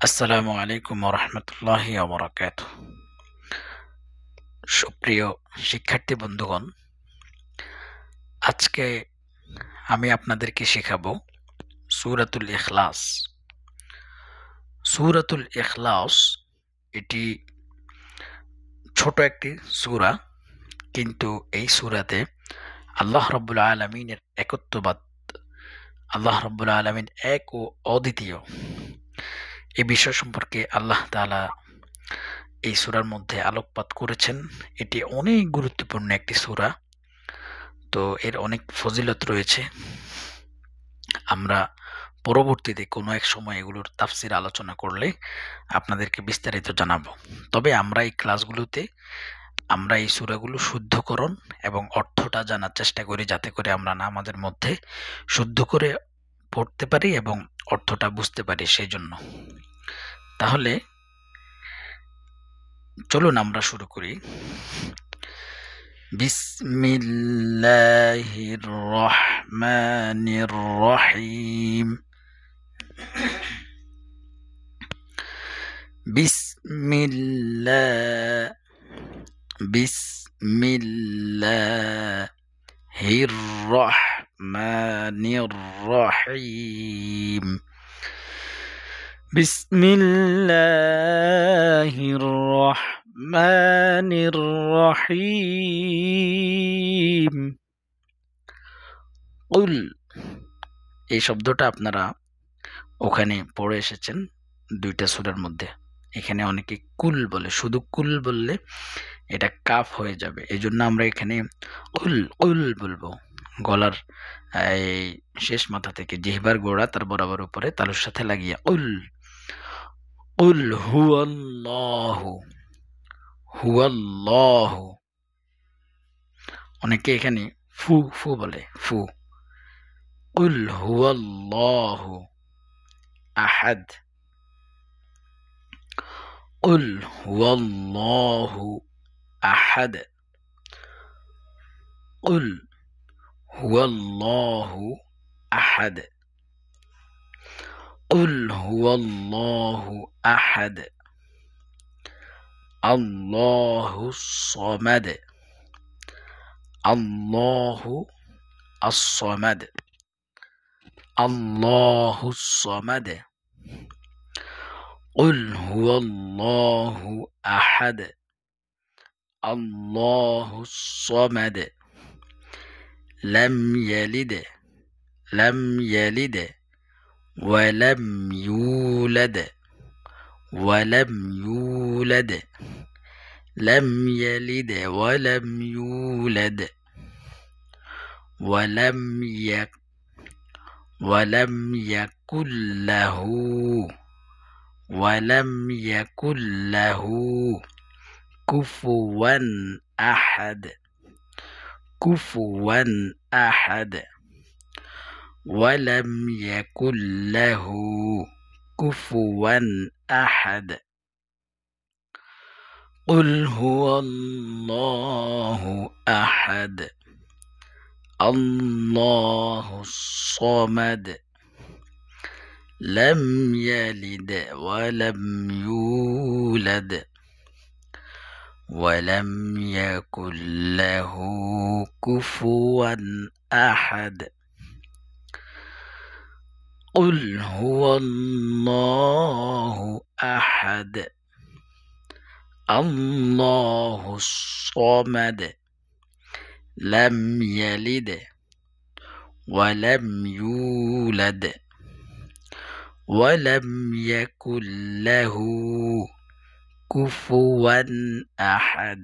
আসসালামু আলাইকুম ওয়া রাহমাতুল্লাহি ওয়া বারাকাতুহু। সুপ্রিয় শিক্ষার্থী বন্ধুগণ, আজকে আমি আপনাদেরকে শেখাবো সূরাতুল ইখলাস। সূরাতুল ইখলাস এটি ছোট একটি সূরা, কিন্তু এই সূরাতে আল্লাহ রাব্বুল আলামিনের একত্ববাদ, আল্লাহ রাব্বুল আলামিন এক ও অদ্বিতীয়, এই বিষয় সম্পর্কে আল্লাহ তাআলা এই সূরার মধ্যে আলোকপাত করেছেন। এটি অনেক গুরুত্বপূর্ণ একটি সূরা। তো এর অনেক ফজিলত রয়েছে। আমরা পরবর্তীতে কোনো এক সময় এগুলোর তাফসির আলোচনা করলে আপনাদেরকে বিস্তারিত জানাবো। তবে আমরা এই ক্লাসগুলোতে আমরা এই সূরাগুলো শুদ্ধকরণ এবং অর্থটা জানার চেষ্টা করি, যাতে করে আমরা নামাজের মধ্যে শুদ্ধ করে পড়তে পারি এবং অর্থটা বুঝতে পারি সেজন্য। তাহলে চলুন আমরা শুরু করি। বিসমিল্লাহির রহমানির রহিম। বিসমিল্লাহির রহমানির রহিম। বিসমিল্লাহির রহমানির রহিম। কুল, এই শব্দটা আপনারা ওখানে পড়ে এসেছেন দুইটা সূরার মধ্যে। এখানে অনেকে কুল বলে, শুধু কুল বললে এটা কাফ হয়ে যাবে, এই জন্য আমরা এখানে কুল কুল বলবো। গলার এই শেষ মাথা থেকে জিহ্বার গোড়া তার বরাবর উপরে তালুর সাথে লাগিয়ে কুল কুল হুয়াল্লাহু হুয়াল্লাহু। অনেকে এখানে ফু ফু বলে, ফু। কুল হুয়াল্লাহু আহাদ। قل هو الله أحد. قل هو الله أحد. قل هو الله أحد. الله الصمد. الله الصمد. الله الصمد. قل هو الله أحد. الله الصمد. لم يلد ولم يولد ولم يولد. لم يلد ولم يولد ولم يكن له كفوا أحد. كفوا أحد. ولم يكن له كفوا أحد. قل هو الله أحد. الله الصمد. لم يلد ولم يولد ولم يكن له كفوا أحد. قل هو الله أحد. الله الصمد. لم يلد ولم يولد ولم يكن له কুফুয়ান আহাদ।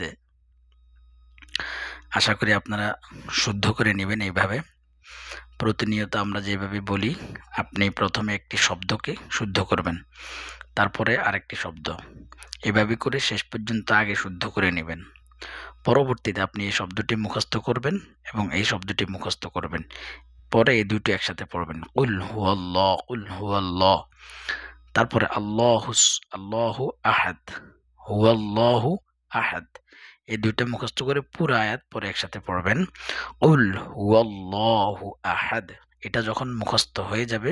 আশা করি আপনারা শুদ্ধ করে নেবেন এইভাবে। প্রতিনিয়ত আমরা যেভাবে বলি, আপনি প্রথমে একটি শব্দকে শুদ্ধ করবেন, তারপরে আরেকটি শব্দ, এভাবে করে শেষ পর্যন্ত আগে শুদ্ধ করে নেবেন। পরবর্তীতে আপনি এই শব্দটি মুখস্থ করবেন এবং এই শব্দটি মুখস্থ করবেন, পরে এই দুটি একসাথে পড়বেন। কুল হুয়াল্লাহ, কুল হুয়াল্লাহ, তারপরে আল্লাহু আহাদ, হুয়াল্লাহু আহাদ, এই দুইটা মুখস্থ করে পুরো আয়াত পরে একসাথে পড়বেন। কুল হুয়াল্লাহু আহাদ। এটা যখন মুখস্থ হয়ে যাবে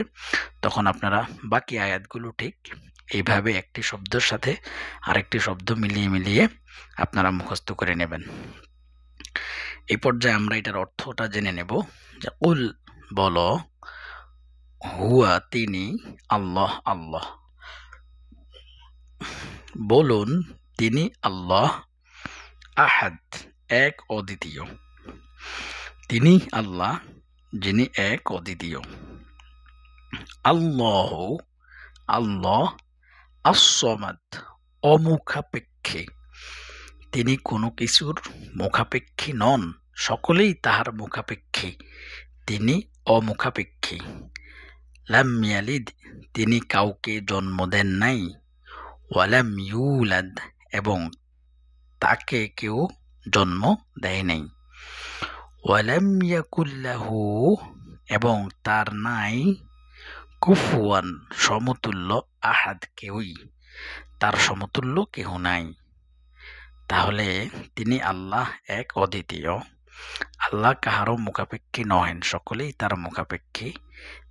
তখন আপনারা বাকি আয়াতগুলো ঠিক এইভাবে একটি শব্দের সাথে আরেকটি শব্দ মিলিয়ে মিলিয়ে আপনারা মুখস্থ করে নেবেন। এই পর্যায়ে আমরা এটার অর্থটা জেনে নেব যে কুল বলো, হুয়া তিনি, আল্লাহ আল্লাহ। বলুন তিনি আল্লাহ, আহাদ এক অদ্বিতীয়। তিনি আল্লাহ যিনি এক অদ্বিতীয়। আল্লাহ আল্লাহ আস-সামাদ অমুখাপেক্ষী। তিনি কোনো কিছুর মুখাপেক্ষী নন, সকলেই তাহার মুখাপেক্ষী, তিনি অমুখাপেক্ষী। লাম ইয়ালিদ তিনি কাউকে জন্ম দেন নাই, ওয়ালাম ইউলাদ এবং তাকে কেউ জন্ম দেয় নাই, ওয়ালাম ইয়াকুল লাহু এবং তার নাই কুফুয়ান সমতুল্য আহাদ কেউই, তার সমতুল্য কেহ নাই। তাহলে তিনি আল্লাহ এক অদ্বিতীয়, আল্লাহ কাহারও মুখাপেক্ষী নহেন, সকলেই তার মুখাপেক্ষী।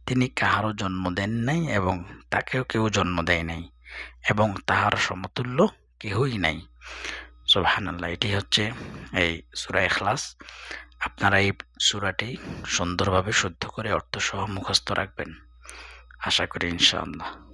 তিনি কাহারও জন্ম দেন নাই এবং তাকেও কেউ জন্ম দেয় নাই এবং তাহার সমতুল্য কেহই নাই। সুবহানাল্লাহ। এটি হচ্ছে এই সূরা ইখলাস। আপনারা এই সূরাটি সুন্দরভাবে শুদ্ধ করে অর্থসহ মুখস্থ রাখবেন, আশা করি ইনশাআল্লাহ।